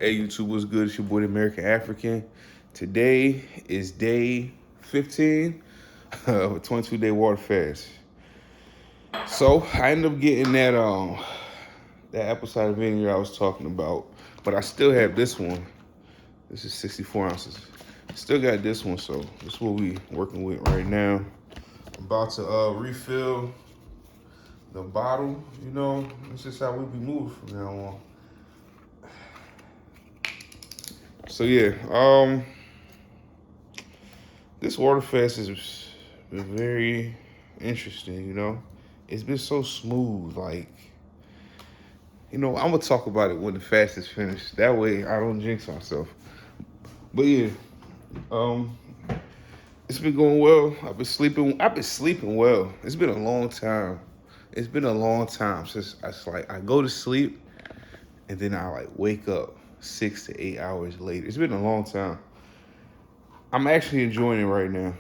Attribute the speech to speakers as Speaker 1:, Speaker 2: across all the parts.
Speaker 1: Hey YouTube, what's good? It's your boy the American African. Today is day 15 of a 22-day water fast. So I ended up getting that apple cider vinegar I was talking about, but I still have this one. This is 64 ounces. Still got this one, so this is what we working with right now. I'm about to refill the bottle. This is how we be moving from now on. So yeah, this water fast has been very interesting. It's been so smooth. I'm gonna talk about it when the fast is finished. That way I don't jinx myself. But yeah, um, it's been going well. I've been sleeping well. It's been a long time. It's been a long time since I go to sleep and then I wake up 6 to 8 hours later. It's been a long time. I'm actually enjoying it right now.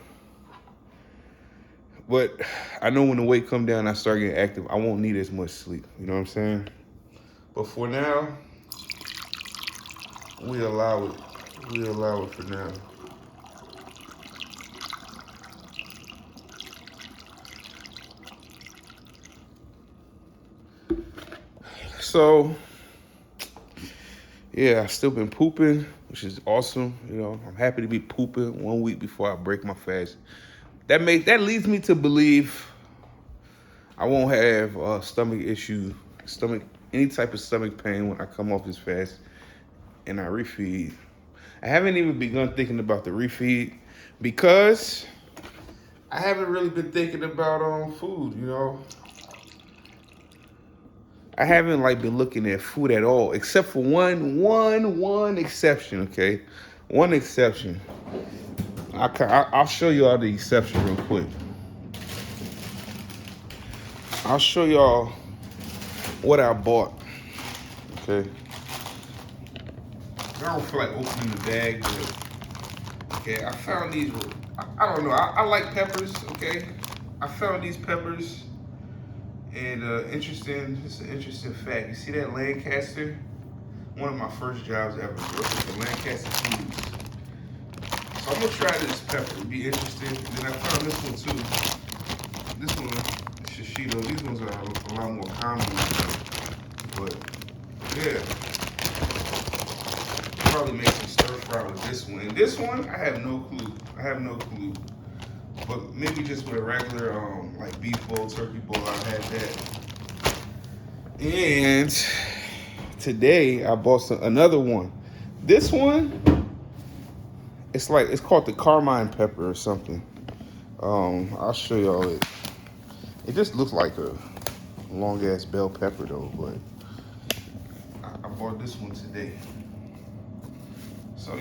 Speaker 1: But I know when the weight come down, I start getting active, I won't need as much sleep. You know what I'm saying? But for now, we allow it. We allow it for now. So, yeah, I've still been pooping, which is awesome. I'm happy to be pooping 1 week before I break my fast. That leads me to believe I won't have stomach issue, any type of stomach pain when I come off this fast and I refeed. I haven't even begun thinking about the refeed because I haven't really been thinking about food. I haven't been looking at food at all, except for one exception. Okay, one exception. I'll show you all the exception real quick. I'll show y'all what I bought. Okay. I don't feel like opening the bag, but okay, I found these. I don't know. I like peppers. Okay, I found these peppers, and it's an interesting fact. You see that Lancaster? One of my first jobs ever working for Lancaster Foods. So I'm gonna try this pepper. It'll be interesting. And then I found this one too. This one, shishito. These ones are a lot more common, but yeah. Probably make some stir fry with this one. And this one, I have no clue. But maybe just with a regular beef bowl, turkey bowl, I've had that. And today I bought another one. This one, it's called the Carmine pepper or something. I'll show y'all it. It just looks like a long ass bell pepper though, but I bought this one today. So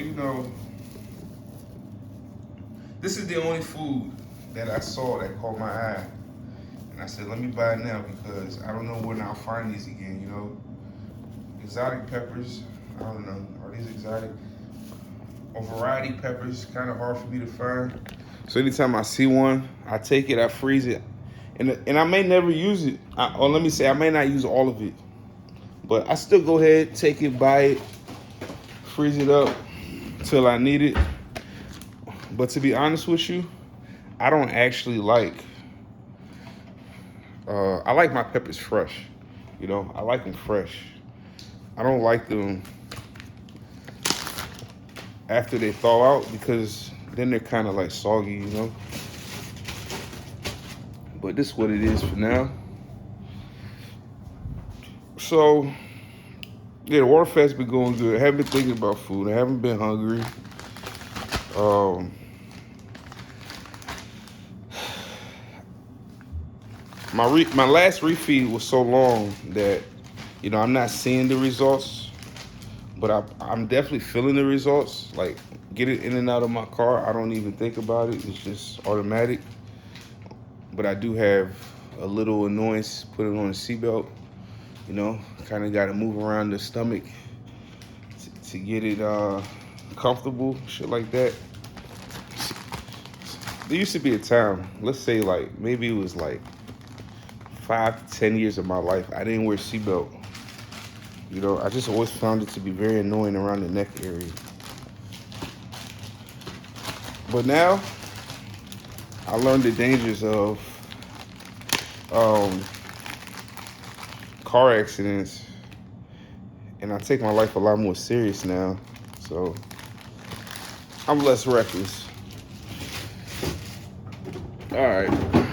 Speaker 1: this is the only food that I saw that caught my eye. And I said, let me buy it now because I don't know when I'll find these again, Exotic peppers, I don't know, are these exotic? Or variety peppers, kind of hard for me to find. So anytime I see one, I take it, I freeze it. And I may never use it, or let me say, I may not use all of it. But I still go ahead, take it, buy it, freeze it up till I need it. But to be honest with you, I don't actually I like my peppers fresh. I like them fresh. I don't like them after they thaw out because then they're kind of soggy, But this is what it is for now. So, yeah, the water fast been going good. I haven't been thinking about food. I haven't been hungry. My last refeed was so long that I'm not seeing the results, but I'm definitely feeling the results. Get it in and out of my car, I don't even think about it. It's just automatic. But I do have a little annoyance putting on a seatbelt. Kind of got to move around the stomach to get it comfortable, shit like that. There used to be a time, let's say maybe it was 5 to 10 years of my life, I didn't wear a seatbelt. You know, I just always found it to be very annoying around the neck area. But now, I learned the dangers of um, car accidents, and I take my life a lot more serious now. So I'm less reckless. All right.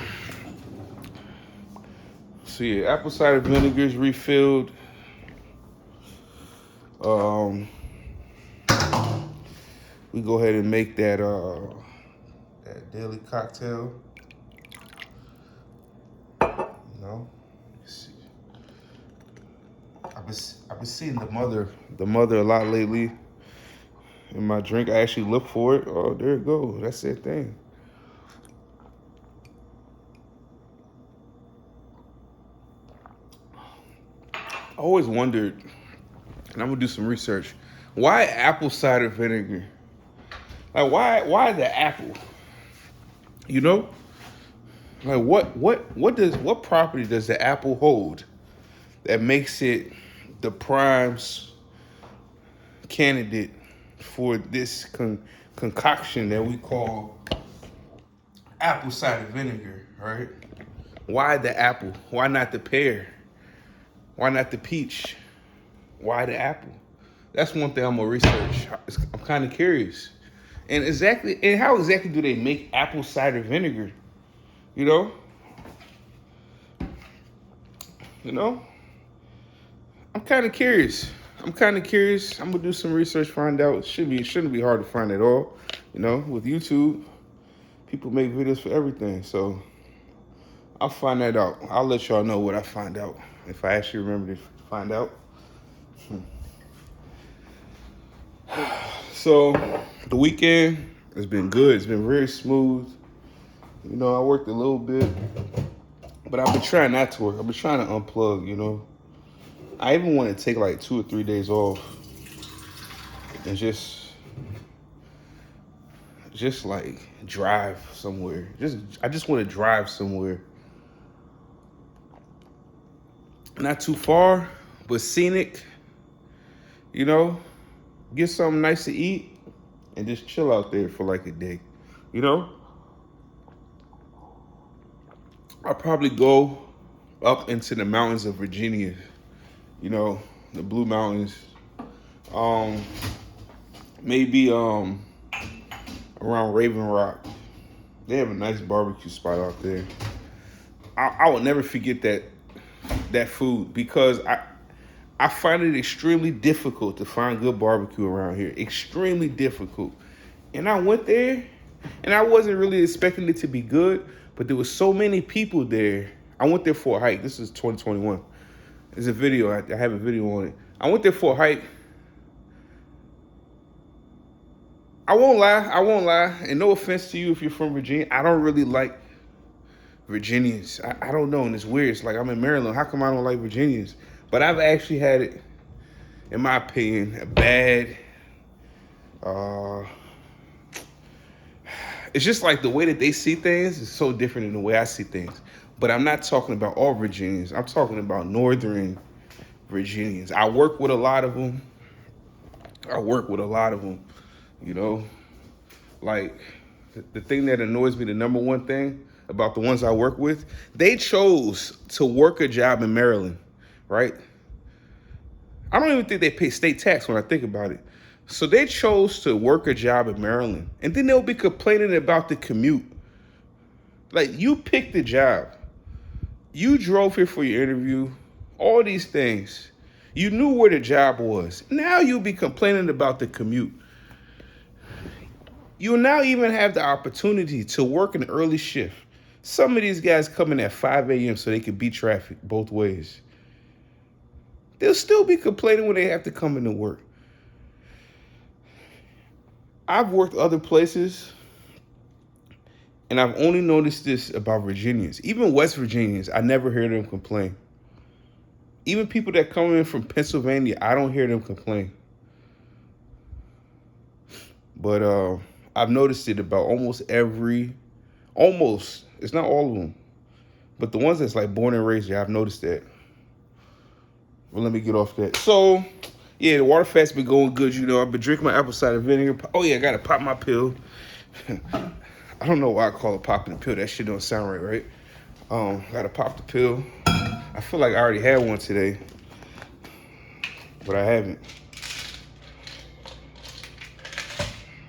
Speaker 1: So yeah, apple cider vinegar is refilled. We go ahead and make that that daily cocktail. You know, I've been seeing the mother a lot lately in my drink. I actually look for it. Oh, there it goes. That's that thing. I always wondered, and I'm gonna do some research. Why apple cider vinegar? Like why the apple? You know? Like what property does the apple hold that makes it the prime candidate for this concoction that we call apple cider vinegar, right? Why the apple? Why not the pear? Why not the peach? Why the apple? That's one thing I'm gonna research. I'm kind of curious. And how exactly do they make apple cider vinegar? You know? You know? I'm kind of curious. I'm gonna do some research, find out. Shouldn't be hard to find at all. You know, with YouTube, people make videos for everything. So I'll find that out. I'll let y'all know what I find out if I actually remember to find out. So the weekend has been good. It's been very smooth. You know, I worked a little bit, but I've been trying not to work. I've been trying to unplug, you know. I even want to take like 2 or 3 days off and just like drive somewhere. I just want to drive somewhere. Not too far, but scenic. You know, get something nice to eat and just chill out there for like a day. You know? I'll probably go up into the mountains of Virginia. You know, the Blue Mountains. Maybe around Raven Rock. They have a nice barbecue spot out there. I will never forget that food because I find it extremely difficult to find good barbecue around here. Extremely difficult. And I went there, and I wasn't really expecting it to be good, but there was so many people there. I went there for a hike. This is 2021. There's a video. I have a video on it. I went there for a hike. I won't lie. And no offense to you if you're from Virginia. I don't really like Virginians. I don't know, and it's weird. It's like I'm in Maryland. How come I don't like Virginians? But I've actually had it, in my opinion, a bad. It's just like the way that they see things is so different than the way I see things. But I'm not talking about all Virginians. I'm talking about northern Virginians. I work with a lot of them. You know, like the thing that annoys me, the number one thing about the ones I work with, they chose to work a job in Maryland, right? I don't even think they pay state tax when I think about it. So they chose to work a job in Maryland, and then they'll be complaining about the commute. Like, you picked the job. You drove here for your interview, all these things. You knew where the job was. Now you'll be complaining about the commute. You'll now even have the opportunity to work an early shift. Some of these guys come in at 5 a.m. so they can beat traffic both ways. They'll still be complaining when they have to come into work. I've worked other places, and I've only noticed this about Virginians. Even West Virginians, I never hear them complain. Even people that come in from Pennsylvania, I don't hear them complain. But I've noticed it about almost, it's not all of them, but the ones that's like born and raised here, I've noticed that. Well, let me get off that. So, yeah, the water fast been going good. You know, I've been drinking my apple cider vinegar. Oh yeah, I gotta pop my pill. I don't know why I call it popping the pill. That shit don't sound right, right? Gotta pop the pill. I feel like I already had one today, but I haven't.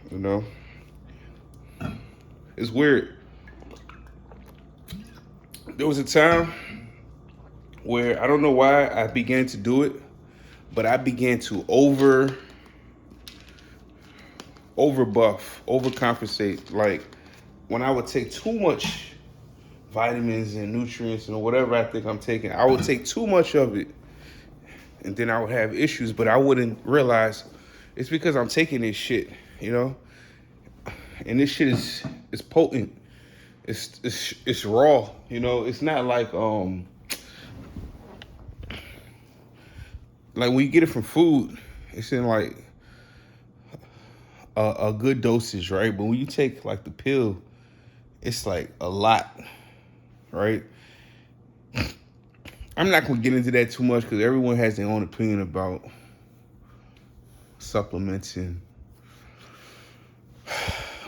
Speaker 1: You know, it's weird. There was a time where I don't know why I began to do it, but I began to overbuff, overcompensate. Like when I would take too much vitamins and nutrients and whatever I think I'm taking, I would take too much of it, and then I would have issues. But I wouldn't realize it's because I'm taking this shit, you know. And this shit is potent. It's raw, you know. It's not like when you get it from food, it's in like a good dosage, right? But when you take like the pill, it's like a lot, right? I'm not gonna get into that too much because everyone has their own opinion about supplements,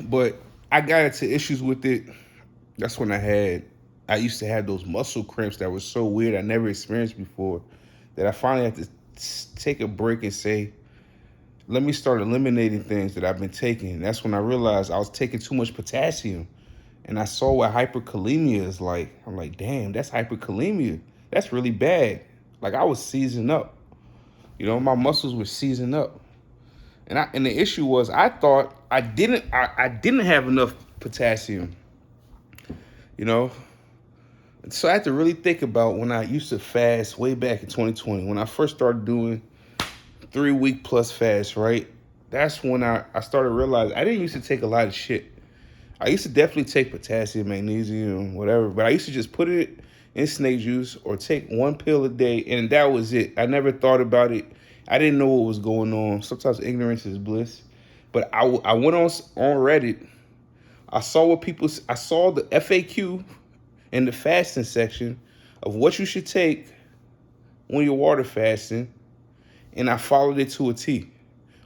Speaker 1: but I got into issues with it. That's when I used to have those muscle cramps that were so weird I never experienced before, that I finally had to take a break and say, let me start eliminating things that I've been taking. And that's when I realized I was taking too much potassium. And I saw what hyperkalemia is like. I'm like, damn, that's hyperkalemia. That's really bad. Like I was seizing up. You know, my muscles were seizing up. And the issue was I thought I didn't have enough potassium. You know? So I had to really think about when I used to fast way back in 2020, when I first started doing 3-week plus fast, right? That's when I started realizing I didn't used to take a lot of shit. I used to definitely take potassium, magnesium, whatever, but I used to just put it in snake juice or take one pill a day, and that was it. I never thought about it. I didn't know what was going on. Sometimes ignorance is bliss. But I went on Reddit. I saw the FAQ in the fasting section of what you should take when you're water fasting, and I followed it to a T.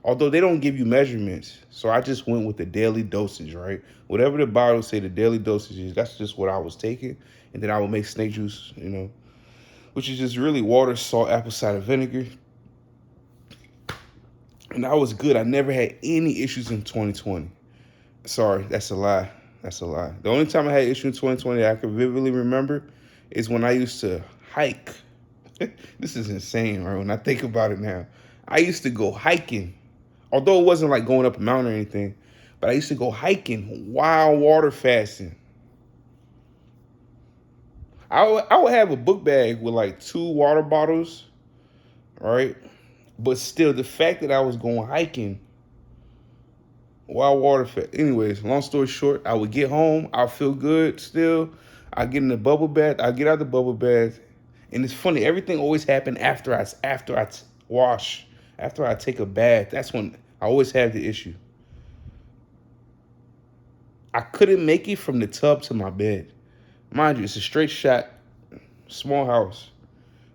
Speaker 1: Although they don't give you measurements, so I just went with the daily dosage, right? Whatever the bottle say the daily dosage is, that's just what I was taking. And then I would make snake juice, you know, which is just really water, salt, apple cider vinegar. And that was good. I never had any issues in 2020. Sorry, that's a lie. That's a lie. The only time I had issues in 2020 that I can vividly remember is when I used to hike. This is insane, right? When I think about it now. I used to go hiking. Although it wasn't like going up a mountain or anything, but I used to go hiking while water fasting. I would have a book bag with like 2 water bottles, right? But still, the fact that I was going hiking while water fast. Anyways, long story short, I would get home. I'll feel good still. I get in the bubble bath. I get out the bubble bath. And it's funny, everything always happened after I wash, after I take a bath. That's when I always have the issue. I couldn't make it from the tub to my bed. Mind you, it's a straight shot, small house.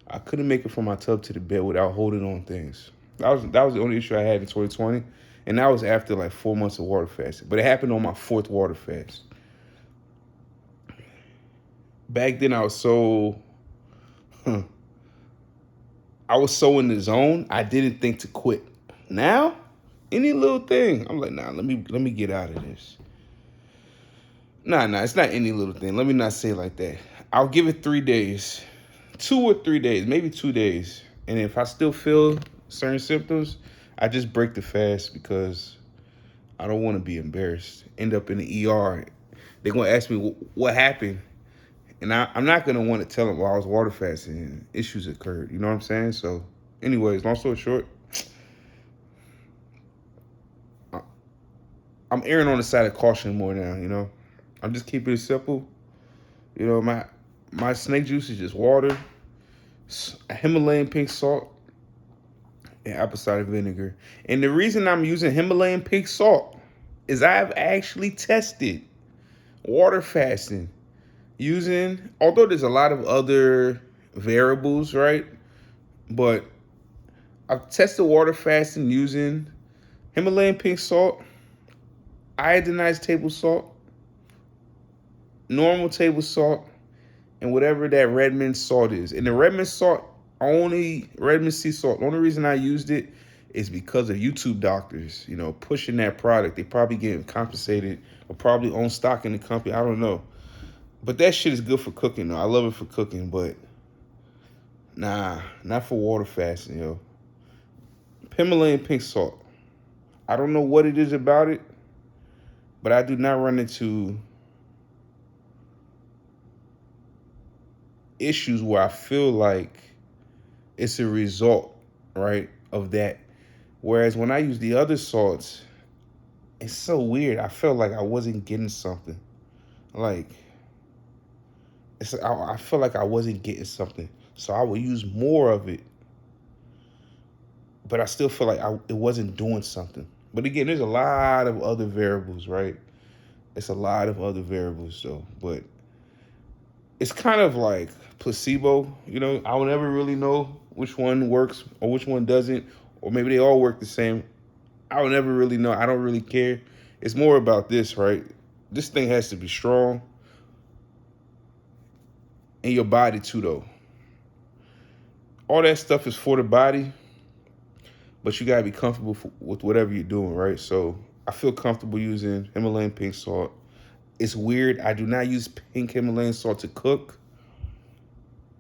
Speaker 1: I couldn't make it from my tub to the bed without holding on things. That was the only issue I had in 2020. And that was after like 4 months of water fasting. But it happened on my 4th water fast. Back then I was so in the zone, I didn't think to quit. Now, any little thing, I'm like, nah, let me get out of this. Nah, it's not any little thing. Let me not say it like that. I'll give it 3 days. 2 or 3 days, maybe 2 days. And if I still feel certain symptoms, I just break the fast because I don't want to be embarrassed. End up in the ER. They're going to ask me what happened. And I'm not going to want to tell them while I was water fasting and issues occurred. You know what I'm saying? So anyways, long story short, I'm erring on the side of caution more now, you know. I'm just keeping it simple. You know, my snake juice is just water, Himalayan pink salt, and apple cider vinegar. And the reason I'm using Himalayan pink salt is I've actually tested water fasting using, although there's a lot of other variables, right? But I've tested water fasting using Himalayan pink salt, iodinized table salt, normal table salt, and whatever that Redmond salt is. And the Redmond salt, Redmond sea salt, the only reason I used it is because of YouTube doctors, pushing that product. They probably getting compensated or probably own stock in the company. I don't know. But that shit is good for cooking, though. I love it for cooking, but nah, not for water fasting, yo. Himalayan pink salt. I don't know what it is about it, but I do not run into issues where I feel like it's a result, right, of that. Whereas when I use the other salts, it's so weird. I felt like I wasn't getting something. Like, I feel like I wasn't getting something. So I would use more of it, but I still feel like it wasn't doing something. But again, there's a lot of other variables, right? It's a lot of other variables, though. But it's kind of like placebo, I will never really know which one works or which one doesn't, or maybe they all work the same. I will never really know. I don't really care. It's more about this, right? This thing has to be strong in your body too, though. All that stuff is for the body, but you gotta be comfortable with whatever you're doing, right? So I feel comfortable using Himalayan pink salt. It's weird. I do not use pink Himalayan salt to cook.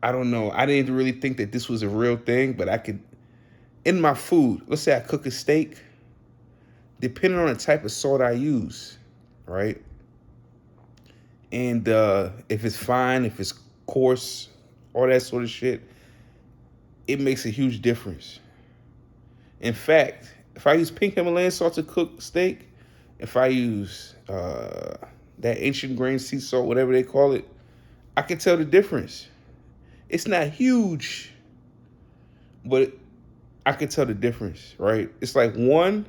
Speaker 1: I don't know. I didn't really think that this was a real thing, but I could, in my food, let's say I cook a steak, depending on the type of salt I use, right? And if it's fine, if it's coarse, all that sort of shit, it makes a huge difference. In fact, if I use pink Himalayan salt to cook steak, if I use that ancient grain sea salt, whatever they call it, I can tell the difference. It's not huge, but I can tell the difference, right? It's like one,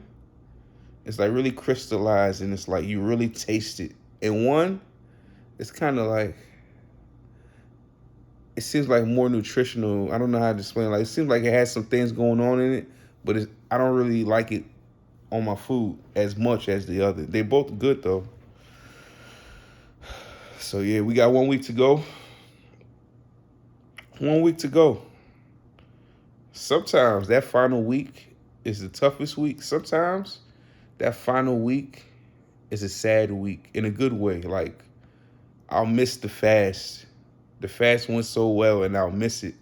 Speaker 1: it's like really crystallized and it's like you really taste it. And one, it's kind of like, it seems like more nutritional. I don't know how to explain it. Like, it seems like it has some things going on in it, but I don't really like it on my food as much as the other. They're both good though. So yeah, we got 1 week to go. 1 week to go. Sometimes that final week is the toughest week. Sometimes that final week is a sad week in a good way. Like, I'll miss the fast. The fast went so well and I'll miss it.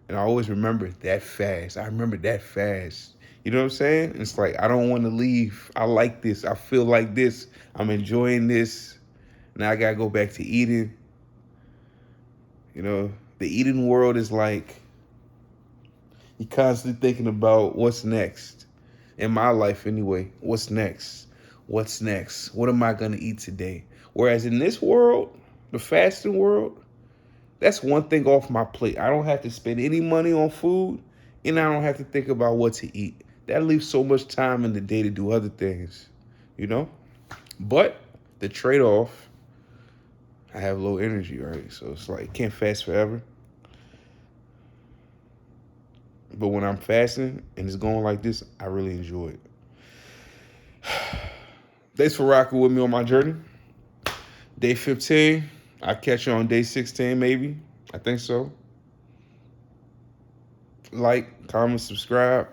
Speaker 1: And I always remember that fast. I remember that fast. You know what I'm saying? It's like, I don't want to leave. I like this. I feel like this. I'm enjoying this. Now I got to go back to eating. The eating world is like, you're constantly thinking about what's next. In my life anyway, what's next? What's next? What am I going to eat today? Whereas in this world, the fasting world, that's one thing off my plate. I don't have to spend any money on food, and I don't have to think about what to eat. That leaves so much time in the day to do other things, But the trade-off, I have low energy, right? So it's like, can't fast forever. But when I'm fasting and it's going like this, I really enjoy it. Thanks for rocking with me on my journey. Day 15. I'll catch you on day 16, maybe. I think so. Like, comment, subscribe.